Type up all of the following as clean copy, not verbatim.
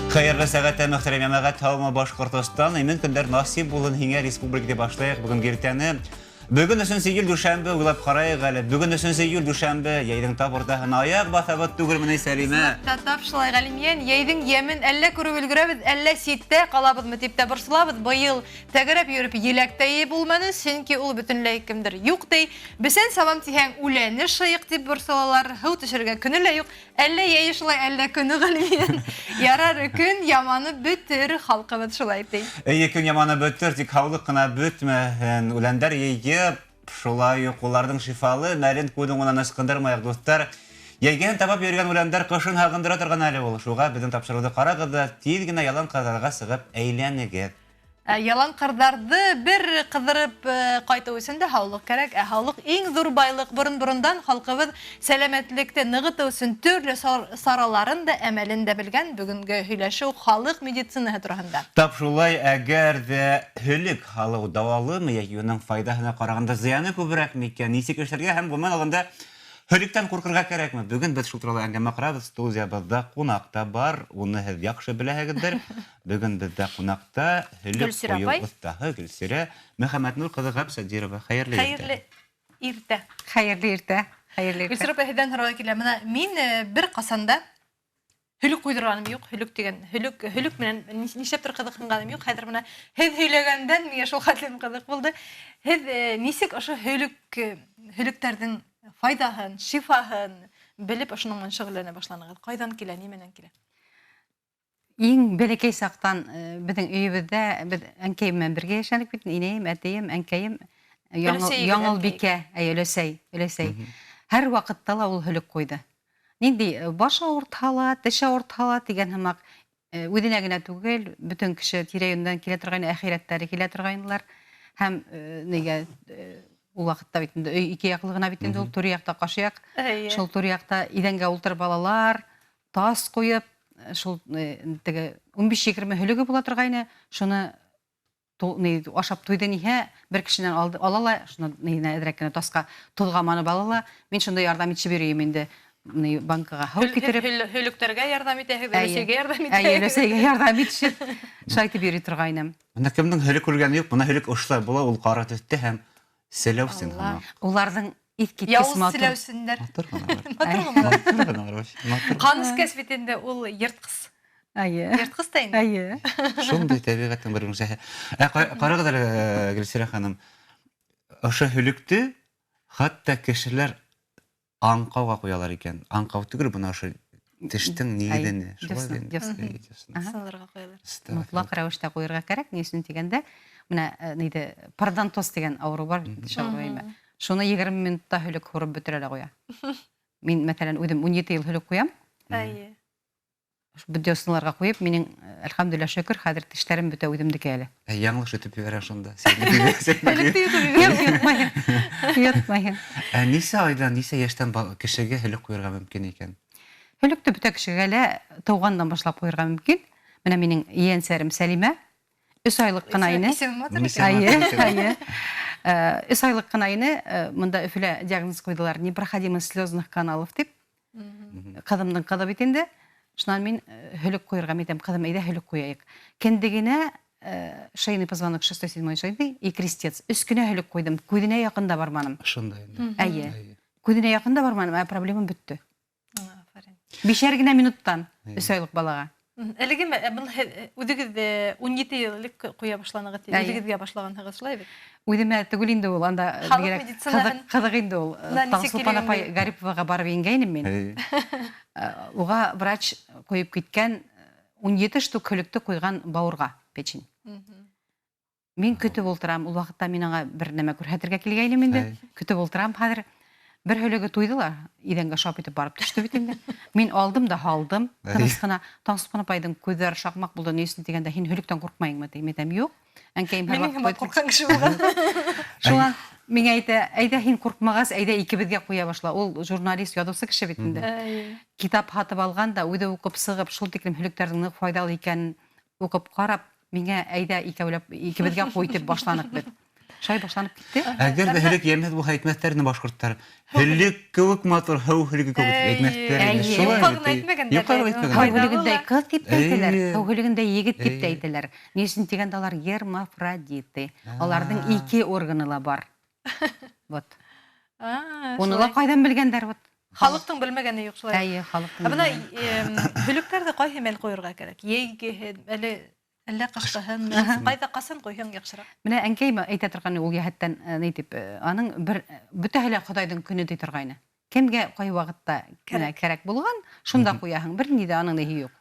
Hayırlı sәгать мәхтәрәм мәгать һавама Башкортстан имен көндәр насип булын һиңә республикада башлаyak бүген гертәне. Бүгін 3 июль дүшәмбе уйлап карайык әле. Бүгін 3 июль дүшәмбе яйдың тап ортаһына аяк басабыт түгел менә Сәлимә. Татап шулай Галимиян, яйдың ямен әллә күреп өлгерәбез, әллә ситтә калабызмы дип тә борсылабыз. Быел тәгәрәп йөреп еләктәй булманы, чөнки ул бөтенләй кемдер юк ди. Бесен салам тиһәң үләне шыйык дип борсылалар. Һәү төшергә көне лә юк. Әллә яй шулай, әллә көне Галимиян. Ярар көн яманы бөтер халкыбыз шулай ди. Көн яманы бөтер, тик һаулык кына бөтмәһен. Үләндәр яйып, шулай ук уларның шифалы мәлен күдең унан ыскындырмаяк достар. Яйген табап йөргән үләндәр кышын һагындыра торган әле ул. Шуга безнең тапшыруды карагыз да тиз генә ялан кызларга сыгып әйләнегез. Ялан кырдарды бер кыдырып кайту өчен дә һаулык кирәк. Һаулык иң зур байлык. Борын-борындан халкыбыз сәламәтлекте ныгыту өчен төрле сараларын да әмәлен дә белгән. Бүгенге һөйләшү халык медицинаһы турында. Тап шулай, әгәр дә һөлек халык давалымы яки уның файдаһына караганда зыяны күбрәк микән? Ничек эшләргә һәм гомумән алганда Hölükten korkurga kerekmi? Bugün biz şu turada әңгәмә кырабыз. Студиябызда кунакта бар. Уны һез яхшы беләһегездер. Бugün бездә кунакта Hölük кую устаһы Гөлсирә Мөхәммәтнур кызы Габсадирова. Хәерле иртә. Хәерле иртә. Гөлсирә әһдән һорау килә. Менә мин бер касанда Hölük куйдырганым юк. Hölük дигән Hölük менән нишләптер кызыкканым юк. Хәзер менә һез һөйләгәндән миңа шул хәтлем кызык булды. Һез ничек ошо Hölüктәрнең файдаһын, шифаһын белеп ошоныңнан шөгыльләнә башланыгыз. Кайдан килә, нименән килә? Иң бәләкәй сактан безнең өебездә без әнкәй белән бергә яшәдек бит. Инәем, әтием, әнкәем, Яңылбикә, өләсәй. Һәр вакытта ла ул Hölük куйды. Нинди баш авыртһа, теш авыртһа дигән һәмәк үденә генә түгел, бөтен кеше тирә-юньдән килә торган әхирәттәре килә торганлар. Һәм нигә ул вакытта бит инде ике яклы гына бит инде ул туры якта кашыяк. Шул туры якта идәнгә утырып балалар, тас куеп, шул теге 15-20 Hölüге була торгайны, шуны ашап туйды ниһә, бер кешенән алалар, шуны нинә әдрәк кенә таска тузгаманы балалар. Мин шунда ярдәм итеп бирәм инде. Банкага һәү китереп Hölüктәргә ярдәм итәһез, өләсәгә ярдәм итәһез. Өләсәгә ярдәм итеп шайтып йөри торгайным. Менә кемнең Hölük күргәне юк, моны Hölük ошла була, ул кара төстә һәм селәүсен һәм. Уларның искиткес матур. Селәүсеннәр. Матур. Каныс кәсбитендә ул йырткыс. Йырткыс та инде. Шундый табигатьнең бер гүзәһе. Карагыз әле Гөлсирә ханым. Ошо Hölükте хәтта кешеләр аңкауга куялар икән. Аңкау түгел, буны ошо тештең нигеҙене. Сылырга куялар. Мутлак рәвештә куярга кирәк. Ни өчен дигәндә, менә ниде парадонтоз дигән авыру бар шулай. Шуны 20 минутта Hölük хурып бетерә куя. Мин мәсәлән үзем 17 ел Hölük куям. Видеосыларга куеп, минең әлхәмдүлилләһ шөкер, хәзер тешләрем бөтә үземдеке әле. Яңлыш итеп бирә шунда. Ятмайын. Нисә айдан, нисә яшьтән кешегә Hölük куярга мөмкин икән? Hölükте бөтә кешегә лә таугандан башлап куярга мөмкин. Менә минең иәнсәрем Сәлимә 3 айлык кына ине. 3 айлык кына ине, монда Өфөлә диагноз куйдылар, непроходимость слезных каналов дип. Кадымның кады бит инде. Шуннан мин Hölük куярга митәм, кадым әйдә Hölük куяйык. Кендегенә шейный позвонок 6-7 шейный и крестец. Өскенә Hölük куйдым. Күҙенә якында барманым. Шундай. Күҙенә якында барманым, проблемам бөттө. 5 генә минуттан 3 айлык балага. Әлеге үдегез 17 еллык куя башланыгыз, үдегезгә башлаганһыгыз шулай бит. Үдемә түгел инде ул, анда кызык инде ул. Таңсылпан апай Гариповага барып ингәйнем мин. Уга врач куеп киткән 17 штук Hölükте куйган бауырга печень. Мин көтеп ултырам, ул вакытта мин аңа бер нәмә күрһәтергә килгәйнем инде. Көтеп ултырам, хәзер бер Hölüге туйдылар, идәнгә шап итеп барып төште бит инде. Мин алдым да һалдым. Тыныскына Таңсылпан апайдың күзләре шакмак булды, ни өчен дигәндә, һин Hölüктән куркмайыңмы димәдем, юк. Әнкәем һәр вакыт курккан кеше булган. Шуңа миңа әйдә һин куркмагас, әйдә икебезгә куя башла. Ул журналист, язучы кеше бит инде. Китап һатып алган да, үзе укып сыгып, шул тиклем Hölükтернең файдалы икәнен укып карап, миңа әйдә икебезгә куй дип башланык бит. Шай башланып китте. Әгәр дә һөлек йәмәт бу әйтмәҫләрне башкортлар. Һөлек кеүек матур, һау һөлеге кеүек әйтмәҫләр. Юкка гына әйтмәгәндәр. Юкка әйтмәгәндәр. Һау һөлегендәй кыз дип әйтәләр. Әйе. Һау һөлегендәй егет дип тә әйтәләр. Ни өчен дигәндә алар гермафродиты. Аларның 2 органы ла бар. Вот. Уны ла кайдан белгәндәр вот. Халыктың белмәгәне юк шулай. Әйе, халыктың. Абына һөлектәрдә кайсы мәл куярга кирәк? Йәйге әллә кышкыһын, кайда касан куйһаң яхшырак? Менә әнкәй әйтә торган ул яһәттән ни дип, аның бер бөтәһелә Худайдың көне ди торгайны. Кемгә кай вакытта кирәк булган, шунда куяһың. Бер ни дә аның нәһи юк.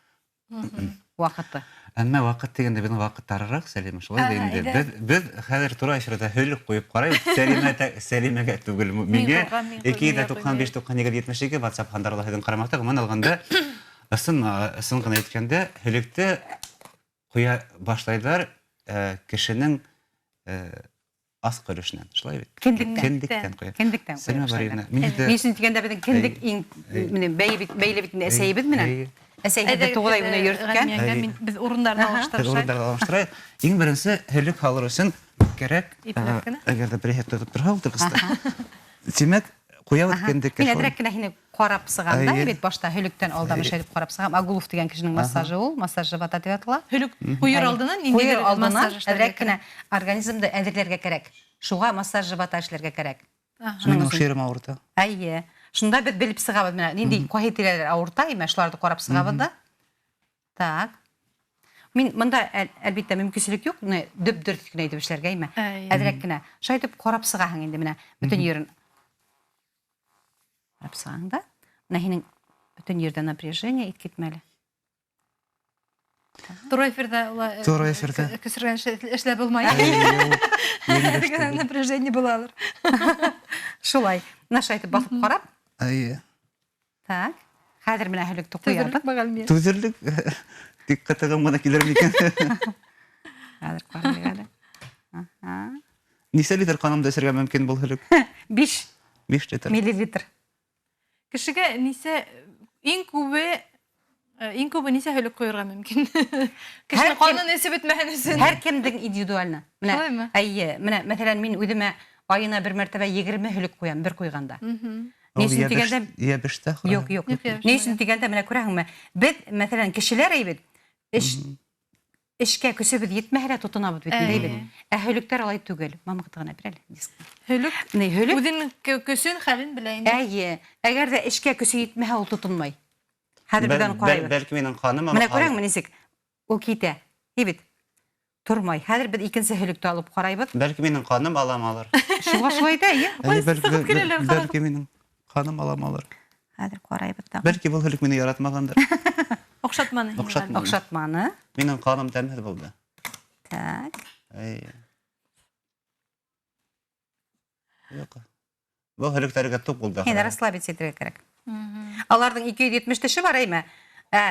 Вакыты. Әмма вакыт дигәндә безнең вакыт тарырак, Сәлимә, шулай да инде. Без хәзер туры эшрәтә һөлек куеп карайбыз. Сәлимәгә түгел. Миңа 295-92-72 WhatsApp хандарлы һәйдән карамакта, гомән алганда ысын гына әйткәндә, һөлекте куя башлайлар кешенең аз көлешеннән. Шулай бит. Кендектән куя. Кендектән. Сәлимә Бариевна, Ни өчен дигәндә безнең кендек иң менә бәйле бит әсәйбез менә. Әсәйбез туграй менә йөрткән. Без урыннарны алыштырышай. Иң беренче һөлек халыр өчен кирәк. Әгәр дә бер тотып торһа ул тыргыста. Тимәк, куя кендеккә. Мин әдрәк кенә һине карап сыганда, бит башта һөлектән алдамы шәрип карап сыгам. Агулов дигән кешенең массажы ул, массаж живота дип атала. Һөлек куйыр алдынан ниндидер массаж әдрәк кенә организмды әзерләргә кирәк. Шуңа массаж живота эшләргә кирәк. Шуның шерем авырта. Әйе. Шунда бит белеп сыгабыз менә. Нинди кайһы тирәләр авырта, шуларны карап сыгабыз да. Так. Мин монда әлбәттә мөмкинлек юк, дөп-дөрт кенә итеп эшләргә име. Әдрәк кенә. Шулай итеп карап сыгаһың инде менә. Бүтән йөрен. Карап сыгаң да. Менә һинең бүтән йөрдә напряжение ит китмәле. Туры эфирдә Туры эфирдә. Кесергән эшләп булмай. Дигән напряжение булалар. Шулай. Менә шулай итеп басып карап. Әйе. Так. Хәзер менә һөлек куябыз. Түзерлек. Диккәтегем гына килер микән? Хәзер карыйк әле. Аха. Нисә литр канымда эсергә мөмкин бул һөлек? 5 5 миллилитр. Кешегә нисә иң күбе нисә һөлек куярга мөмкин? Кешенең канын эсеп бетмәһен өчен. Һәр кемнең индивидуальны. Шулаймы? Әйе, менә мәсәлән мин үземә аена бер мәртәбә 20 һөлек куям бер куйганда. Нисен дигәндә я бештә. Юк. Нисен дигәндә менә күрәһеңме? Без мәсәлән кешеләр әйбит. Эшкә көсебез җитмәһә тотынабыз бит әйбит. Ә һөлектәр алай түгел. Мамык гына бирәл. Һөлек Һөлек үзенең көсөн хәлен белә инде. Әйе. Әгәр дә эшкә көсе җитмәһә ул тотынмай. Хәзер бездән карайбыз. Бәлки минең каным Менә күрәңме нисек? Ул китә. Әйбит. Тормай. Хәзер без икенче һөлекте алып карайбыз. Бәлки минең каным аламалар. Шуңа шулай да, әйе. Бәлки минең каным аламалар. Хәзер карайбыз да. Бәлки бу һөлек мине яратмагандыр. Окшатманы. Окшатманы. Минең каным тәмһез булды. Так. Әйе. Юк. Бу һөлектәргә туп булды. Хәзер расслабиться итәргә кирәк. Аларның 270 теше бар әйме.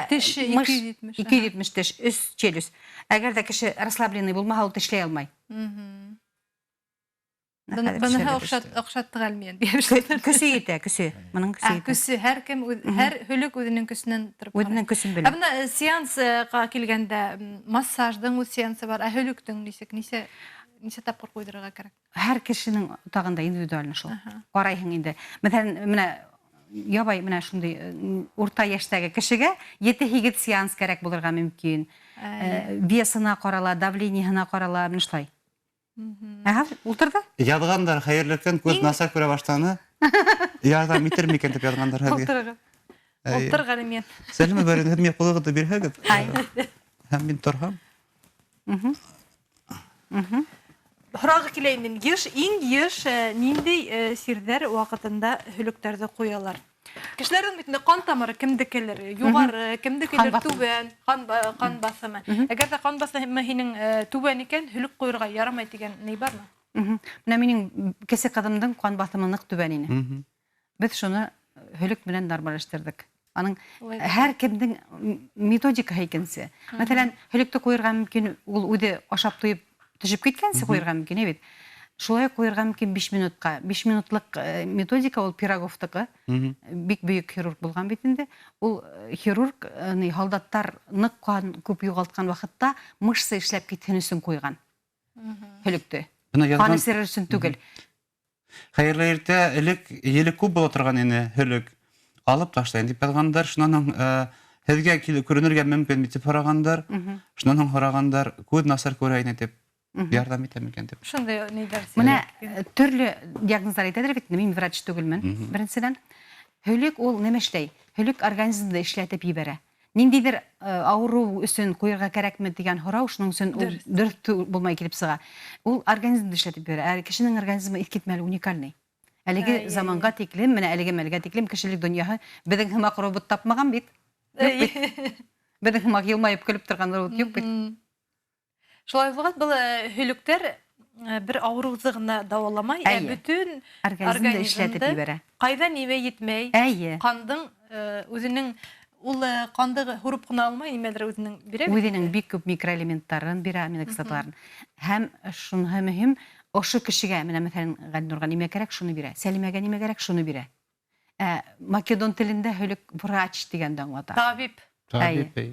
Теше 270. 270 теш, өст челюсть. Әгәр дә кеше расслабленный булмаһа, ул тешләй алмай. Баны окшаттык әлмән дип. Көсе итә, көсе. Моның көсе итә. Көсе һәр һөлек үзенең көсеннән торып. Үзенең көсен белә. Бuna сеанска килгәндә массаждың үз сеансы бар. Ә һөлектең нисә тапкыр куйдырырга кирәк? Һәр кешенең тагында индивидуаль шул. Карайһың инде. Мәсәлән, менә ябай менә шундый урта яшьтәге кешегә 7-8 сеанс кирәк булырга мөмкин. Весына карала, давлениеһына карала, менә шулай. Ага, ултырды. Язгандар хәерлектән күз насар күрә баштаны. Ярдәм итер микән дип язгандар хәзер. Ултырган мен. Сәлимә Бариевна, һәм кулыгыды бирһәгез. Һәм мин торһам. Һорагы килә инде. Иң еш нинди сирдәр вакытында һөлектәрдә куялар. Кешеләрнең бит кан тамыры кемдекелер, югары, кемдекелер түбән, кан басымы. Әгәр дә кан басымы һинең түбән икән, һөлек куярга ярамай дигән ни бармы? Менә минең кесе кадымның кан басымы нык түбән ине. Без шуны һөлек белән нормалаштырдык. Аның һәр кемнең методика икенсе. Мәсәлән, һөлекте куярга мөмкин, ул үзе ашап туеп төшеп киткәнсе куярга мөмкин бит. Шулай куярга мөмкин 5 минутка. 5 минутлык методика ул Пироговтыкы. Бик бөек хирург булган бит инде. Ул хирург солдаттар нык кан күп югалткан вакытта мышцы эшләп китсен өчен куйган. Һөлекте. Каны серер өчен түгел. Хәерле иртә, елек күп була торган ине, һөлек алып ташлайын дип баргандар, шуннан һезгә күренергә мөмкин дип сорагандар. Шуннан һорагандар, күз насар күрәйне дип ярдәм итәм икән дип. Шундай нидер. Менә төрле диагнозлар әйтәләр бит, мин врач түгелмен. Беренчедән, һөлек ул нимә эшләй? Һөлек организмда эшләтеп ибәрә. Ниндидер авыру өчен куярга кирәкме дигән һорау шуның өчен дөрт булмай килеп сыга. Ул организмда эшләтеп бирә. Кешенең организмы искитмәле, уникальный. Әлеге заманга тиклем, менә әлеге мәлгә тиклем кешелек дөньяһы безнең химак робот тапмаган бит. Безнең химак елмаеп көлеп торган робот юк бит. Шулай булган был һөлектәр бер авыруны гына даваламай, бүтән организмда эшләтеп ибәрә. Кайда нимә йитмәй, кандың үзенең ул канды хуруп кына алмай, нимәдер үзенең бирә. Үзенең бик күп микроэлементларын бирә, аминокислоталарын. Һәм шуны мөһим, ошо кешегә, менә мәсәлән, Гәннурга нимә кирәк, шуны бирә. Сәлимәгә нимә кирәк, шуны бирә. Македон телендә һөлек врач дигәндә аңлата. Табиб.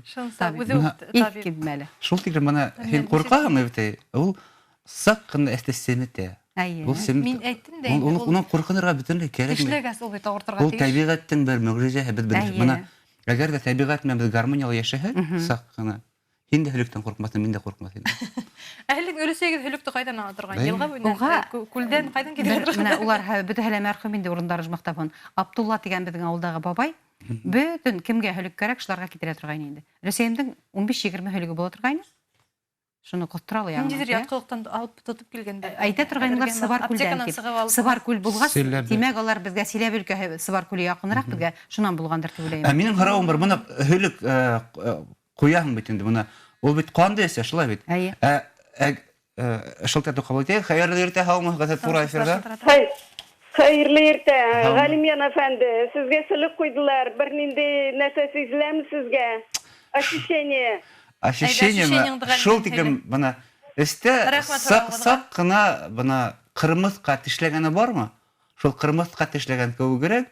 Шунса үзе табиб. Икмәле. Шул тиклем менә һин куркагымы бит? Ул саккын эстесемете. Мин әйттем дә. Уның куркынырга бөтенләй кирәкме? Кешеләргә ул бит авыртырга Ул табигатьтән бер мөгъҗизә бит менә. Әгәр дә табигать менән без гармониялы яшәһәк, саккына. Һин дә һөлектән куркмасын, мин дә куркмасын. Әһлек өлесегез һөлекте кайдан ала торган? Елга буенда, күлдән кайдан килә торган? Менә улар бөтәһелә мәрхүм инде урындары жмактапын. Абдулла дигән безнең авылдагы бабай, бөтен кемгә һөлек кирәк, шуларга китерә торган инде. Рәсәйемнең 15-20 һөлеге була торган. Шуны коттыралы яңа. Ниндидер яткылыктан алып тотып килгәндә. Әйтә торганнар Сыбаркүлдән дип. Сыбаркүл булгач, димәк алар безгә Силәбе өлкәһе Сыбаркүле якынрак безгә, шуннан булгандыр дип уйлыйм. Минем һорауым бар, моны һөлек куяһың бит инде, моны ул бит кандай эсә, шулай бит. Шылтату кабул итә. Хәерле иртә, һаумы, газет тура эфирдә. Хәерле иртә, Галимиян әфәнде. Сезгә сөлек куйдылар. Бер нинди нәрсә сизеләме сезгә? Ощущение шул тиклем бана эстә сак кына бана кырмыска тешләгәне бармы? Шул кырмыска тешләгән кебегрәк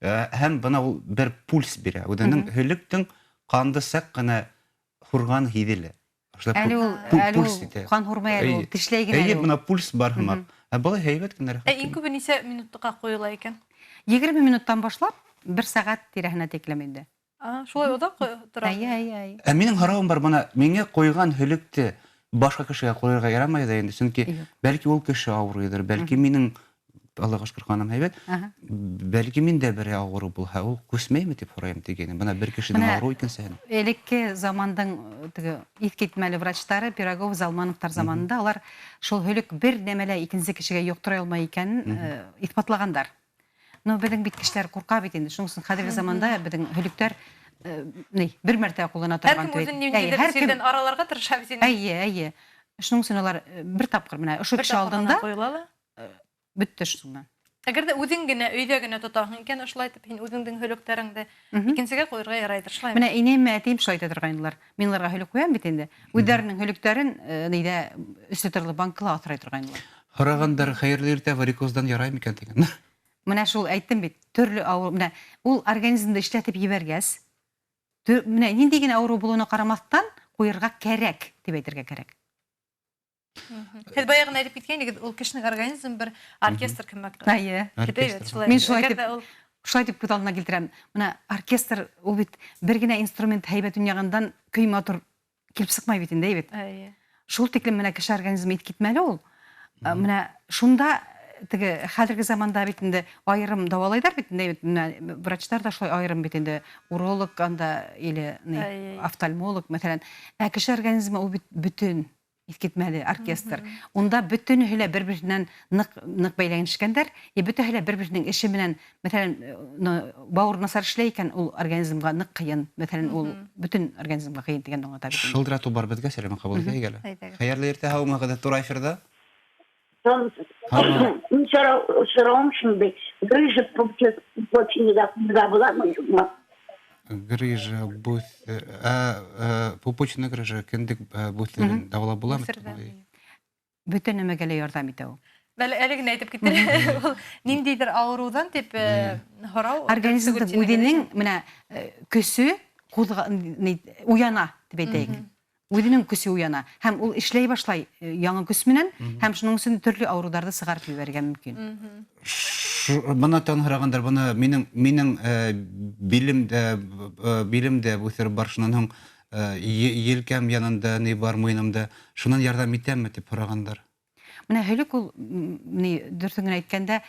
һәм бана ул бер пульс бирә. Үзенең һөлектең канды сак кына хурган хиделе. Әле ул кан хурмай әле ул тешләгән әле. Бана пульс бар һәм. Бала һәйбәт кенә. Иң күп ничә минутка куела икән? 20 минуттан башлап 1 сәгать тирәһенә текләм инде. Шулай удак тора. Минем һорауым бар, бана миңа куйган һөлекте башка кешегә куярга ярамый да инде, чөнки бәлки ул кеше авырыйдыр, бәлки минем Аллага шөкер ханым һәйбәт. Бәлки мин дә бер авыру булһа, ул күсмәйме дип һораем дигән. Бана бер кешенең авыру икәнсә. Элекке замандың теге искитмәле врачлары, Пирогов, Залмановтар заманында алар шул һөлек бер нәмәлә икенче кешегә юктыра алмай икәнен исбатлагандар. Но безнең бит кешеләр курка бит инде. Шуның өчен хәзерге заманда безнең һөлектәр бер мәртәбә куллана торган түгел. Һәркем араларга тырыша бит инде. Әйе. Шуның өчен алар бер тапкыр менә ошо кеше алдында бөтте шуңа. Әгәр дә үзең генә өйдә генә тотаһың икән, ошлай итеп һин үзеңнең һөлекләреңдә икенчегә куярга ярайдыр, шулаймы? Менә инәм әтим шулай итә торганнар. Мин аларга һөлек куям бит инде. Үзләренең һөлекләрен нидә өсте төрле банкла атырай торганнар. Хорагандар хәерле иртә варикоздан яраймы икән дигән. Менә шул әйттем бит, төрле авыру, менә ул организмда эшләтеп ебәргәс, менә нинди генә авыру булуына карамастан куярга кирәк дип әйтергә кирәк. Һез баягы әйтеп киткән, ул кешенең организмы бер оркестр кебек. Әйе. Мин шулай дип күз алдына килтерәм. Менә оркестр ул бит бер генә инструмент һәйбәт уйнаганда көй матур килеп сыкмай бит инде бит. Әйе. Шул тиклем менә кеше организмы иткитмәле ул. Менә шунда теге хәзерге заманда бит инде айрым давалайдар бит инде, врачлар да шулай айрым бит инде, уролог анда или офтальмолог мәсәлән. Кеше организмы ул бит бүтән искитмәле оркестр. Унда бөтенләй бер-береннән нык бәйләнешкәндәр, бөтенләй бер-беренең эше белән, мәсәлән, бауыр насар эшләй икән, ул организмга нык кыен, мәсәлән, ул бүтән организмга кыен дигән аңлата бит. Шылдырату бар безгә сәлам кабул итәгәле. Хәерле иртә, һаумы, гадәт тура эфирдә. Сорауым шундай, грыжа почечнеда буламы? Грыжа пупочная грыжа кендек бусларын давала буламы? Бүтән нәмәгә ярдәм итә ул. Әле генә әйтеп киттеләр. Ул ниндидер авырудан дип һорау. Организмда үзенең менә көсү уяна дип әйтәйек. Үҙенең көсө уяна. Һәм ул эшләй башлай яңа көс менән, һәм шуның өсөн төрле авыруларҙы сығарып ебәргә мөмкин. Бына таныргандар, бына минең билемдә үҫер бар, шунан һуң елкәм янында ни бар муйнымда, шунан ярдәм итәмме дип һорагандар. Менә һөлөк ул дөрөҫөн генә әйткәндә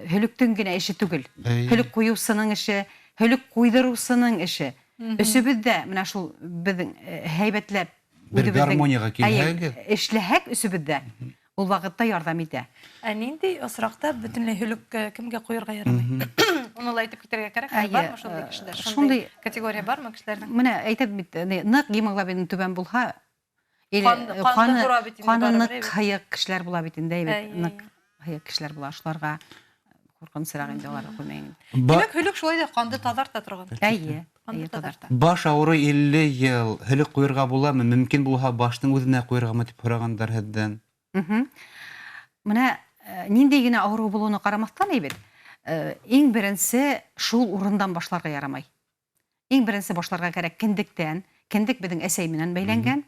һөлөктөң генә эше түгел. Һөлөк куйыусының эше, һөлөк куйдырыусының эше. Өсөбөҙ дә менә шул беҙҙең һәйбәтләп Бер гармонияға килһәгеҙ. Эшләһәк өсөбөҙ дә ул ваҡытта ярҙам итә. Ә нинди осраҡта бөтөнләй һөлөк кемгә ҡуйырға ярамай? Уны ла әйтеп китергә кәрәк. Бармы шундай кешеләр? Шундай категория бармы кешеләрҙең? Менә әйтәм бит, ныҡ гемоглобин түбән булһа, Ҡаны ныҡ һыйыҡ кешеләр була бит инде, ныҡ һыйыҡ кешеләр була. Шуларға ҡурҡынысыраҡ инде улар ҡуймай. Димәк, һөлөк шулай да ҡанды таҙарта торған. Әйе, таҙарта. Баш ауыры 50 йыл, һөлөк ҡуйырға буламы? Мөмкин булһа, баштың үҙенә ҡуйырғамы дип һорагандар һеҙҙән. Менә ниндәй генә ауырыу булыуына ҡарамаҫтан әйбет, иң беренсе шул урындан башларға ярамай. Иң беренсе башларға кәрәк киндектән. Киндек беҙҙең әсәй менән бәйләнгән.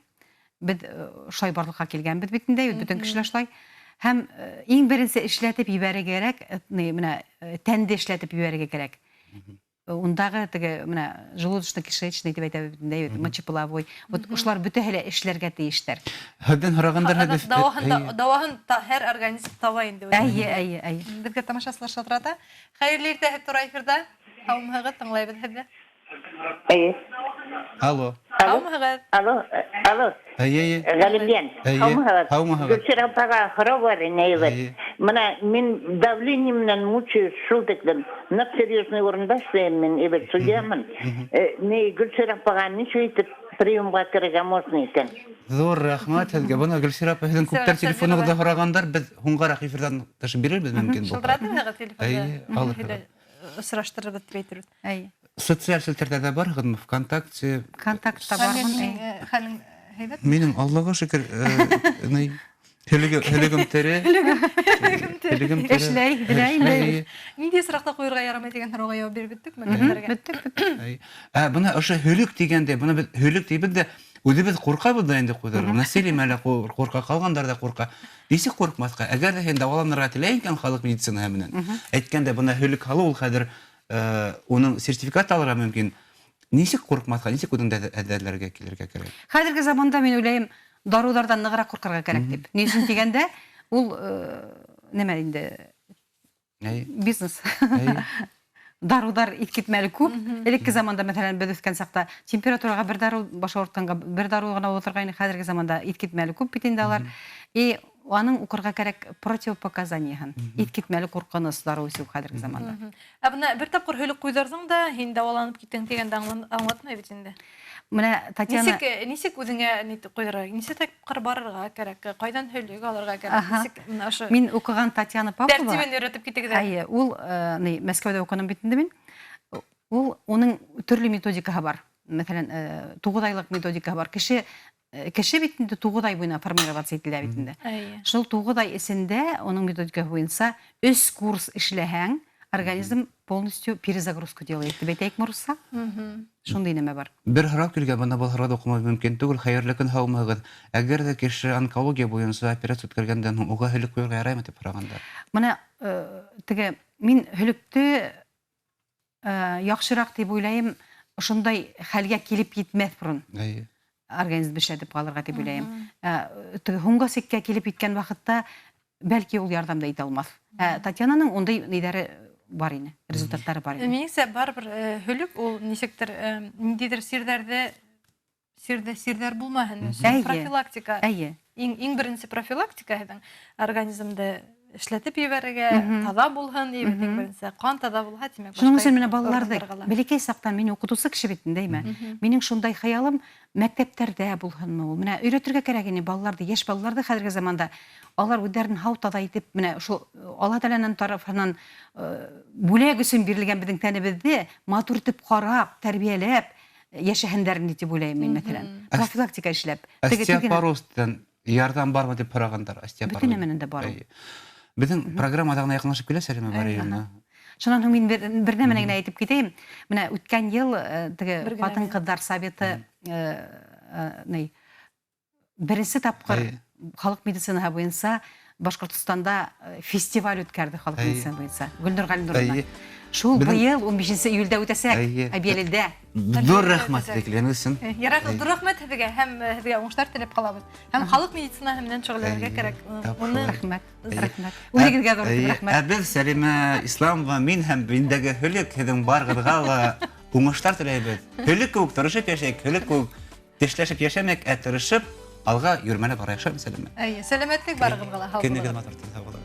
Беҙ шулай барлыҡҡа килгәнбеҙ бит инде, бөтөн кешеләр шулай. Һәм иң беренсе эшләтеп ебәрергә кәрәк, менә тәнде эшләтеп ебәрергә кәрәк. Ундағы теге менә желудочно-кишечный дип әйтәбеҙ бит инде, мочеполовой. Вот ошолар бөтәһе лә эшләргә тейештәр. Һеҙҙән һорагандар Дауаһын һәр организм таба инде. Әйе. Беҙгә тамашасылар шылтырата. Хәйерле иртә һеҙ тура эфирҙа. Һаумыһығыҙ, тыңлайбыҙ һеҙҙе. Алло. Һаумыһығыҙ. Алло. Галимйән. Һаумыһығыҙ. Гөлсир апаға һорау бар ине. Мына мин давление менән мучаюсь шул тиклем. Ныҡ серьезный урында эшләйем мин, судьямын. Гөлсир апаға нисә итеп приемға керергә можно икән? Зур рәхмәт һеҙгә. Бына Гөлсир апа, һеҙҙең күптәр телефонығыҙҙы һорагандар. Беҙ һуңғараҡ эфирҙан ташып бирербеҙ мөмкин булһа. Шылтыратығыҙ телефонда. Осраштырырбыҙ дип әйтербеҙ. Социаль селтәрҙә барһығыҙмы? ВКонтакте? Контактта бармын. Хәлең һәйбәт? Минең Аллаға шөкөр, һөлөгөм тере. Эшләй, беләй. Нинди осраҡта ҡуйырға ярамай дигән һорауға яуап биреп бөттөкмө? Бөттөк. Бына ошо һөлөк дигәндә, бына беҙ һөлөк тибеҙ дә, үҙебеҙ ҡурҡабыҙ да инде ҡуйҙырға. Нәселим әле ҡурҡа, ҡалғандар да ҡурҡа. Нисек ҡурҡмаҫҡа? Әгәр ҙә һин дауаланырға теләй икән халыҡ медицинаһы менән, әйткәндә, бына һөлөк һалыу ул хәҙер уның сертификат алырға мөмкин. Нисек ҡурҡмаҫҡа, нисек үҙеңдә әҙәрләргә килергә кәрәк? Хәҙерге заманда мин уйлайым, дарыуҙарҙан нығыраҡ ҡурҡырға кәрәк дип. Ни өсөн тигәндә, ул нәмә инде бизнес. Дарыуҙар иҫкитмәле күп. Элекке заманда, мәҫәлән, беҙ үҫкән саҡта температураға бер дарыу баш ауыртҡанға бер дарыу ғына ултырғайны, хәҙерге заманда иҫкитмәле күп бит инде алар. И аның уҡырға кәрәк противопоказанияһын. Иҫкитмәле ҡурҡыныс дарыу эсеү хәҙерге заманда. Ә бына бер тапҡыр һөлөк ҡуйҙырҙың да, һин дауаланып киттең тигәнде аңлатмай бит инде. Менә Татьяна... Нисек үҙеңә ҡуйҙырырға? Нисек тапҡыр барырға кәрәк? Ҡайҙан һөлөк алырға кәрәк? Мин уҡыған Татьяна Павлова... Тәртибен өйрәтеп китегеҙ. Әйе, ул Мәскәүҙә уҡыным бит инде мин. Уның төрлө методикаһы бар. Мәҫәлән, 9 айлыҡ методикаһы бар. Кеше бит инде 9 ай буйына формироваться ителә бит инде. Шул 9 ай эсендә, уның методикаһы буйынса 3 курс эшләһәң, организм полностью перезагрузку делает. Дип әйтәйекме русса? Шундай нәмә бар. Бер һорау килгән, бына был һорауҙы уҡымау мөмкин түгел. Хәйерле көн, һаумыһығыҙ. Әгәр ҙә кеше онкология буйынса операция үткәргәндән һуң уға һөлөк ҡуйырға яраймы дип һорагандар. Менә теге мин һөлөктө яҡшыраҡ дип уйлайым, ошондай хәлгә килеп етмәҫ борон. Организм эшләтеп ҡалырға дип уйлайым. Һуңғы сиккә килеп еткән ваҡытта бәлки ул ярҙам да итә алмаҫ. Татьянаның ундай нидәре бар ине, результаттары бар ине. Минеңсә, барыбер һөлөк ул нисектер ниндидер сирҙәр булмаһын. Профилактика. Иң беренсе профилактика һеҙҙең организмды эшләтеп ебәрергә, таҙа булһын, иң беренсе ҡан таҙа булһа, тимәк. Шуның өсөн менә балаларҙы бәләкәй саҡтан, мин уҡытыусы кеше бит инде, минең шундай хыялым мәктәптәрҙә булһынмы ул. Менә өйрәтергә кәрәк ине балаларҙы, йәш балаларҙы хәҙерге заманда. Алар үҙҙәрен һау таҙа итеп, менә шул Алла Тәғәләнең тарафынан бүләк өсөн бирелгән беҙҙең тәнебеҙҙе матур итеп ҡарап, тәрбиәләп йәшәһендәр тип уйлайым мин, мәҫәлән. Профилактика эшләп. Остеопороздан ярҙам бармы дип һорагандар. Бөтөн нәмәнән дә бар. Беҙҙең программаҙа ғына яҡынлашып килә, Сәлимә Барыевна. Шунан һуң мин бер нәмәне генә әйтеп китәйем. Менә үткән йыл теге ҡатын-ҡыҙҙар советы Беренче тапкыр халык медицинаһы буенча Башкортстанда фестиваль үткәрде халык медицина буенча. Гөлнур Галинуровна. Шул быел 15 июльдә үтәсәк, Әбиелдә. Зур рәхмәт белгән өчен. Ярак, рәхмәт һеҙгә һәм һеҙгә уңыштар теләп калабыз. Һәм халык медицинаһы менән шөгыльләнергә кирәк. Уны Рәхмәт. Рәхмәт. Үлегезгә зур рәхмәт. Без Сәлимә Исламова, мин һәм биндәге Хөлек һеҙҙең барыгыҙға ла уңыштар теләйбеҙ. Хөлек кеүек тырышып йәшәйек, Хөлек кеүек тешләшеп йәшәмәк, тырышып алға йөрмәне барайык, Сәлимә. Сәләмәтлек барыгызга ла. Көнегеҙ матур булһын.